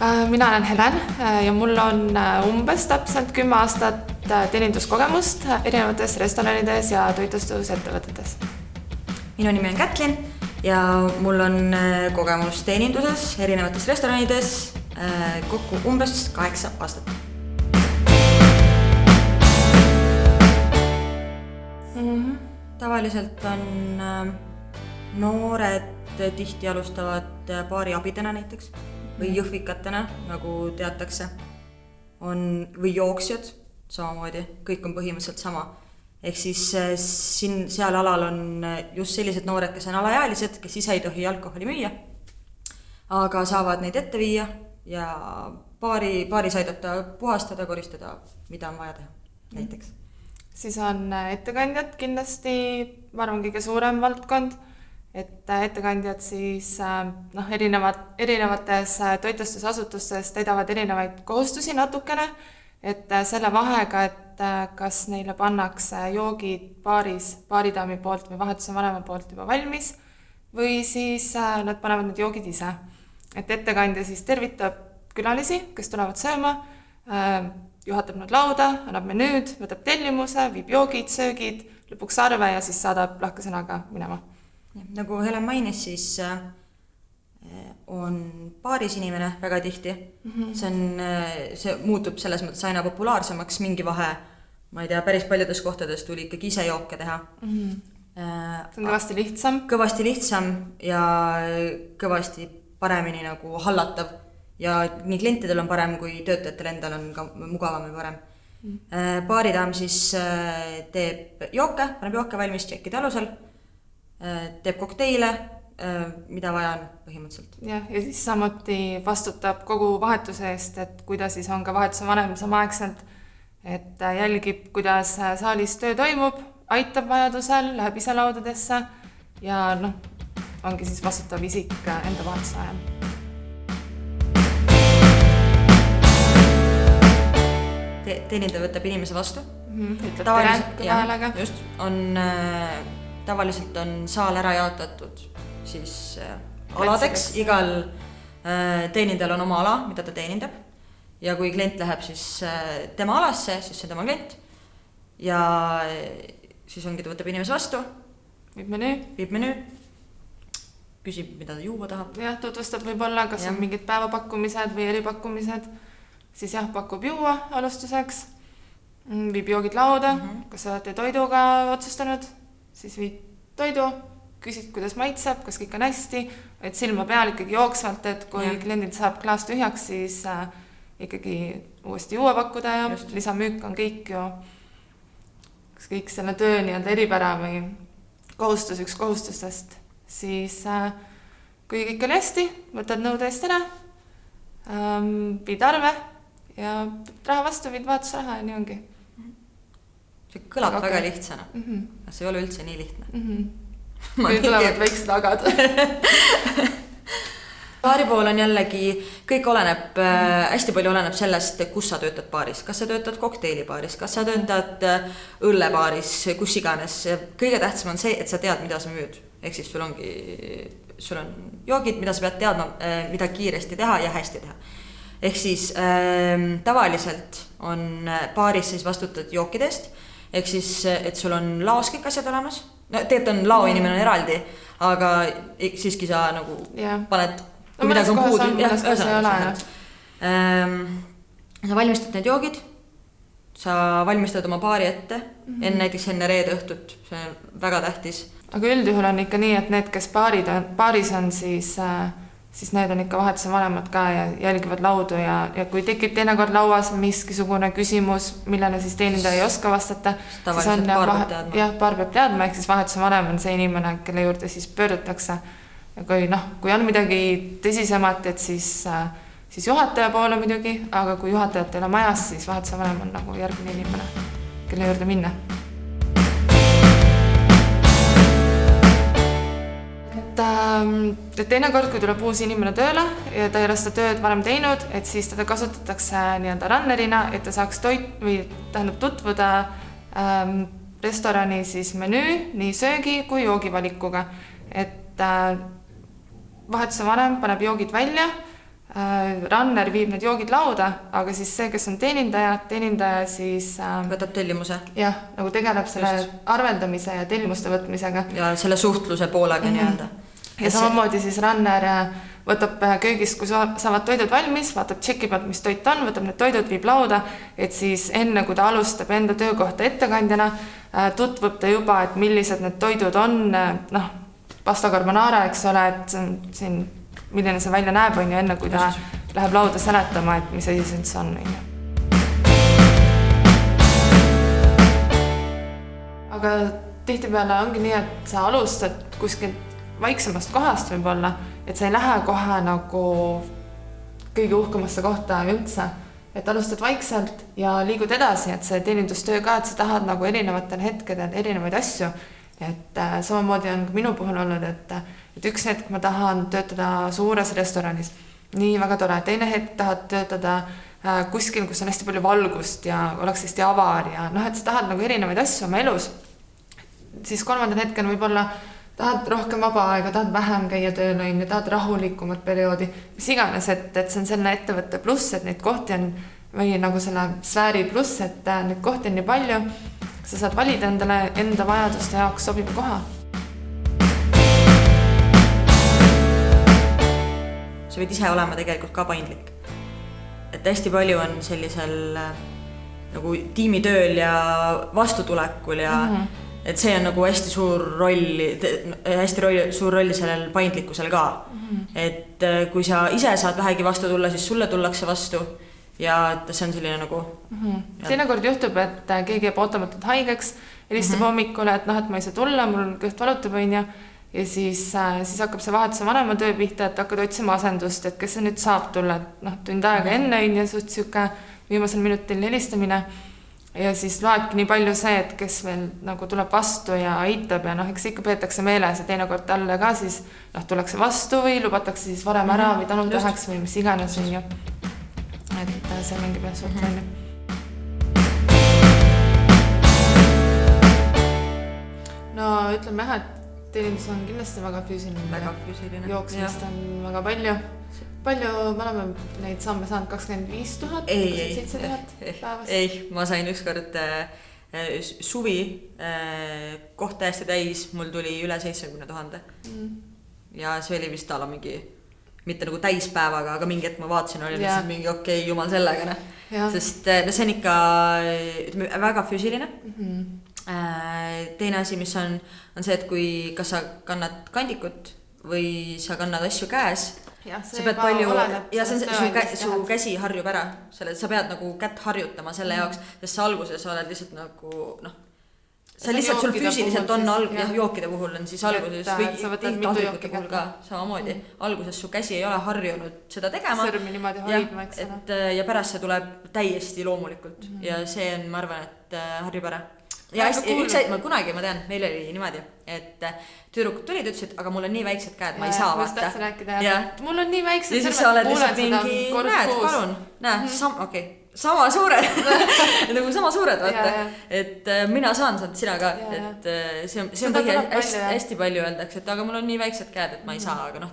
Mina olen Helen ja mul on umbes täpselt 10 aastat teeninduskogemust erinevates restoranides ja toitlustusettevõtetes. Minu nimi on Kätlin ja mul on kogemus teeninduses erinevates restoranides kokku umbes 8 aastat. Tavaliselt on noored tihti alustavad baari abidena näiteks või jõhvikatena, nagu teatakse, või jooksjad samamoodi, kõik on põhimõtteliselt sama. Ehk siis seal alal on just sellised noored, kes on alaealised, kes ise ei tohi alkoholi müüa, aga saavad neid ette viia ja baaris aidata puhastada, koristada, mida on vaja teha näiteks. Siis on ettekandjad kindlasti, ma arvan, kõige suurem valdkond, et ettekandjad siis erinevates toitlustusasutustes täidavad erinevaid kohustusi natukene, et selle vahega, et kas neile pannakse joogid baaridaami poolt või vahetuse vanema poolt juba valmis või siis nad panevad need joogid ise. Et ettekandja siis tervitab külalisi, kes tulevad sööma, juhatab nad lauda, annab menüüd, võtab tellimuse, viib joogid, söögid, lõpuks arve ja siis saadab lahkesõnaga minema. Nagu Helen mainis, siis on baaris inimene väga tihti. See muutub selles mõttes aina populaarsemaks mingi vahe. Ma ei tea, päris paljudes kohtades tuli ikkagi ise jooke teha. See on kõvasti lihtsam. Kõvasti lihtsam ja kõvasti paremini nagu hallatav. Ja nii klientidel on parem, kui töötajatel endal on ka mugavam ja parem. Baaridaam siis teeb jooke, paneb jooke valmis tšekkide alusel, teeb kokteile, mida vaja on põhimõtteliselt. Ja siis samuti vastutab kogu vahetuse eest, et kuidas siis on ka vahetuse vanem samaaegselt, et jälgib, kuidas saalis töö toimub, aitab vajadusel, läheb ise laudadesse ja ongi siis vastutav isik enda vahetuse ajal. Teenindaja võtab inimese vastu. Ütleb tere kõva häälega. Just, tavaliselt on saal ära jaotatud siis aladeks. Igal teenindajal on oma ala, mida ta teenindab. Ja kui klient läheb siis tema alasse, siis see on tema klient. Ja siis ongi ta võtab inimese vastu. Viib menüü. Küsib, mida ta juua tahab. Jah, tutvustab võib-olla, kas on mingid päevapakkumised või eripakkumised. Siis pakub juua alustuseks, viib joogid lauda, kas olete toiduga otsustanud, siis viib toidu, küsid, kuidas maitseb, kas kõik on hästi, et silma peal ikkagi jooksvalt, et kui kliendid saab klaas tühjaks, siis ikkagi uuesti juua pakkuda ja lisamüük on kõik ju, kas kõik selle töö nii-öelda eripära või üks kohustustest, siis kui kõik on hästi, võtad nõude eest ära, viid arve, ja raha vastu, viid vahetusraha ja nii ongi. See kõlab väga lihtsana. See ei ole üldse nii lihtne. Kui tulevad väiksed agad. Baari pool on jällegi, kõik oleneb, hästi palju oleneb sellest, kus sa töötad baaris. Kas sa töötad kokteilibaaris, kas sa töötad õllebaaris, kus iganes. Kõige tähtsam on see, et sa tead, mida sa müüd. Ehk siis sul on joogid, mida sa pead teadma, mida kiiresti teha ja hästi teha. Ehk siis tavaliselt on baaris siis vastutad jookidest, ehk siis, et sul on laos kõik asjad olemas. Tegelikult on lao inimene on eraldi, aga siiski sa nagu paned, kui midagi on puudu. Sa valmistad need joogid, sa valmistad oma baari ette, näiteks enne reede õhtut, see on väga tähtis. Aga üldjuhul on ikka nii, et need, kes baaris on, siis need on ikka vahetuse vanemad ka ja jälgivad laudu ja kui tekib teinekord lauas miskisugune küsimus, millele siis teenindaja ei oska vastata, siis on paar peab teadma, ehk siis vahetuse vanem on see inimene, kelle juurde siis pöördutakse. Ja kui on midagi tõsisemat, et siis juhataja poole muidugi, aga kui juhatajat ei ole majas, siis vahetuse vanem on nagu järgmine inimene, kelle juurde minna. Et teinekord, kui tuleb uus inimene tööle ja ta ei ole seda tööd varem teinud, et siis teda kasutatakse nii-öelda rannerina, et ta saaks tutvuda restorani siis menüü, nii söögi kui joogivalikuga. Et vahetuse vanem paneb joogid välja, Runner viib need joogid lauda, aga siis see, kes on teenindaja siis võtab tellimuse. Jah, nagu tegeleb selle arveldamise ja tellimuste võtmisega. Ja selle suhtluse poolega nii-öelda. Ja samamoodi siis Runner võtab köögist, kui saavad toidud valmis, vaatab tšeki pealt, mis toit on, võtab need toidud, viib lauda, et siis enne, kui ta alustab enda töökohta ettekandjana, tutvub ta juba, et millised need toidud on, pasta carbonara, eks ole, et siin milline see välja näeb, on ju, enne kui ta läheb lauda seletama, et mis asi see üldse on. Aga tihtipeale ongi nii, et sa alustad kuskilt vaiksemast kohast võib-olla, et sa ei lähe kohe nagu kõige uhkemasse kohta üldse. Et alustad vaikselt ja liigud edasi, et see teenindustöö ka, et sa tahad nagu erinevatel hetkedel erinevaid asju. Et samamoodi on minu puhul olnud, et üks hetk ma tahan töötada suures restoranis. Nii väga tore. Teine hetk tahad töötada kuskil, kus on hästi palju valgust ja oleks hästi avar ja et sa tahad nagu erinevaid asju oma elus. Siis kolmandal hetkel võib-olla tahad rohkem vaba aega, tahad vähem käia tööl, tahad rahulikumat perioodi, mis iganes, et see on selle ettevõtte pluss, et neid kohti on, või nagu selle sfääri pluss, et neid kohti on nii palju, sa saad valida endale enda vajaduste jaoks sobiva koha. Sa võid ise olema tegelikult ka paindlik. Et hästi palju on sellisel nagu tiimitööl ja vastutulekul ja et see on nagu hästi suur roll sellel paindlikkusel ka. Et kui sa ise saad vähegi vastu tulla, siis sulle tullakse vastu ja see on selline nagu... Teinekord juhtub, et keegi jääb ootamatult haigeks, helistab hommikule, et et ma ei saa tulla, mul kõht valutab ja siis hakkab see vahetuse vanema töö pihta, et hakkad otsima asendust, et kes see nüüd saab tulla, et tund aega enne ja suht siuke viimasel minutil helistamine. Ja siis loedki nii palju see, et kes veel nagu tuleb vastu ja aitab ja eks ikka peetakse meeles ja teinekord talle ka siis tullakse vastu või lubatakse siis varem ära või tanud üheks või mis iganes on ju. Et see mängib jah suurt rolli. No ütleme jah, et teenindus on kindlasti väga füüsiline. Jooksmist on väga palju. Palju me oleme neid samme saanud? 25 000? 27 000 päevas? Ei, ma sain ükskord suvi koht täiesti täis, mul tuli üle 70 000. Ja see oli vist ala mingi, mitte nagu täispäevaga, aga mingi hetk ma vaatasin, oli lihtsalt mingi okei, jumal sellega. Sest see on ikka väga füüsiline. Teine asi, mis on see, et kui kas sa kannad kandikut või sa kannad asju käes, sa pead palju, ja su käsi harjub ära, sa pead nagu kätt harjutama selle jaoks, sest sa alguses oled lihtsalt nagu, sa lihtsalt sul füüsiliselt on jookide puhul on siis alguses või taldrikute puhul ka samamoodi. Alguses su käsi ei ole harjunud seda tegema. Sõrmi niimoodi hoidma, eks ole. Ja pärast see tuleb täiesti loomulikult ja see on, ma arvan, et harjub ära. Ja kunagi ma tean, meil oli niimoodi, et tüdrukud tulid, ütlesid, aga mul on nii väiksed käed, ma ei saa vaata. Mul on nii väiksed sõrmed. Ja siis sa oled lihtsalt mingi, näed, palun, sama suured, nagu sama suured, vaata. Et mina saan sina ka, et see on hästi palju öeldaks, et aga mul on nii väiksed käed, et ma ei saa, aga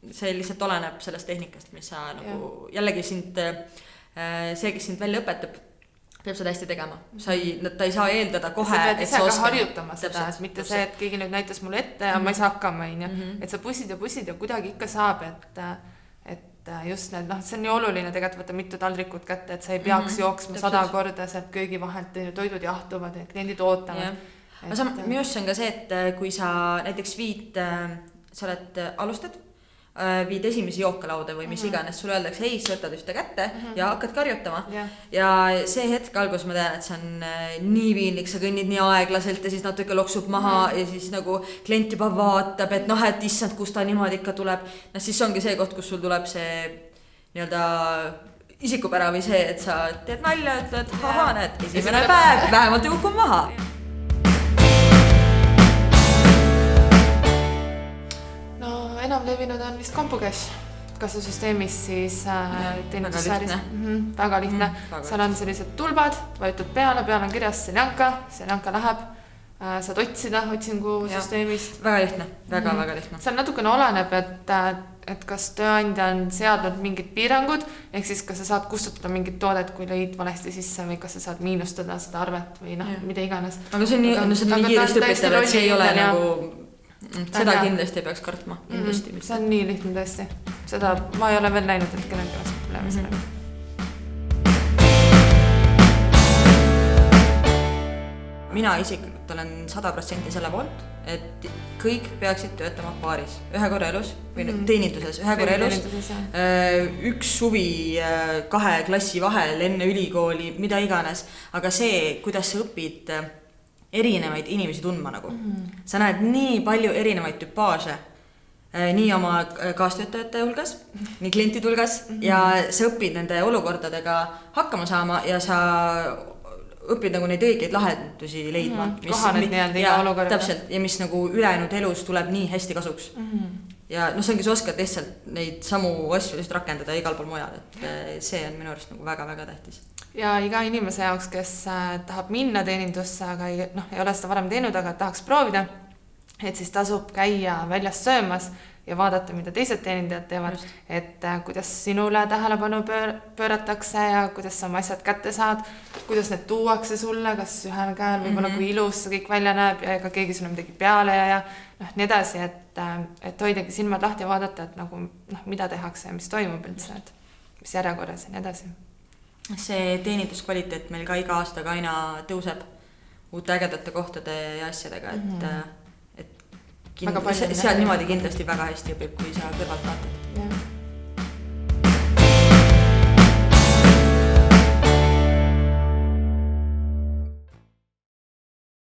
see lihtsalt oleneb sellest tehnikast, mis sa nagu jällegi see, kes sind välja õpetab, peab seda hästi tegema. Ta ei saa eeldada kohe, et sa oskad. Sa pead ise ka harjutama seda, et mitte see, et keegi nüüd näitas mulle ette ja ma ei saa hakkama. Et sa pussid ja kuidagi ikka saab, et just need, see on nii oluline tegelikult võtta mitu taldrikut kätte, et sa ei peaks jooksma 100 korda sealt köögi vahelt, toidud jahtuvad ja kliendid ootavad. Minu arust on ka see, et kui sa näiteks sa oled alustad, viid esimesi jookelaude või mis iganes, sulle öeldakse, hei, sa võtad ühte kätte ja hakkad karjutama. Ja see hetk algus ma tean, et see on nii piinlik, sa kõnnid nii aeglaselt ja siis natuke loksub maha ja siis nagu klient juba vaatab, et et issand, kus ta niimoodi ikka tuleb. Siis ongi see koht, kus sul tuleb see nii-öelda isikupära või see, et sa teed nalja, ütled, näed, esimene päev, vähemalt ei kukku maha. Enam levinud on vist kompukäš kassasüsteemis siis teenindussfääris. Väga lihtne. Seal on sellised tulbad, vajutad peale on kirjas seljanka läheb. saad otsida otsingusüsteemist. Väga lihtne, väga lihtne. Seal natukene oleneb, et kas tööandja on seadnud mingid piirangud, ehk siis kas sa saad kustutada mingit toodet, kui lõid valesti sisse või kas sa saad miinustada seda arvet või mida iganes. Aga see on nii kiiresti õpitav, et see ei ole nagu, seda kindlasti ei peaks kartma. See on nii lihtne tõesti. Seda ma ei ole veel näinud, et kellelgi oleks probleeme sellega. Mina isiklikult olen 100% selle poolt, et kõik peaksid töötama paaris. Ühe korra elus, või teeninduses, ühe korra elus. Üks suvi 2 klassi vahel enne ülikooli, mida iganes. Aga see, kuidas sa õpid erinevaid inimesi tundma nagu. Sa näed nii palju erinevaid tüpaaže, nii oma kaastöötajate hulgas, nii klientide hulgas, ja sa õpid nende olukordadega hakkama saama ja sa õpid nagu neid õigeid lahendusi leidma. Kohaned iga olukorda. Täpselt, ja mis nagu ülejäänud elus tuleb nii hästi kasuks. Ja see ongi, sa oskad lihtsalt neid samu asju lihtsalt rakendada igal pool mujal, et see on minu arust nagu väga-väga tähtis. Ja iga inimese jaoks, kes tahab minna teenindusse, aga ei ole seda varem teinud, aga tahaks proovida, et siis tasub käia väljas söömas ja vaadata, mida teised teenindajad teevad, et kuidas sinule tähelepanu pööratakse ja kuidas sa oma asjad kätte saad, kuidas need tuuakse sulle, kas ühel käel võib-olla kui ilus see kõik välja näeb ja ega keegi sulle midagi peale ja nii edasi, et hoidagi silmad lahti ja vaadata, et nagu, mida tehakse ja mis toimub üldse, et mis järjekorras ja nii edasi. See teeninduskvaliteet meil ka iga aastaga aina tõuseb uute ägedate kohtade ja asjadega, et seal niimoodi kindlasti väga hästi õpib, kui sa kõrvalt vaatad.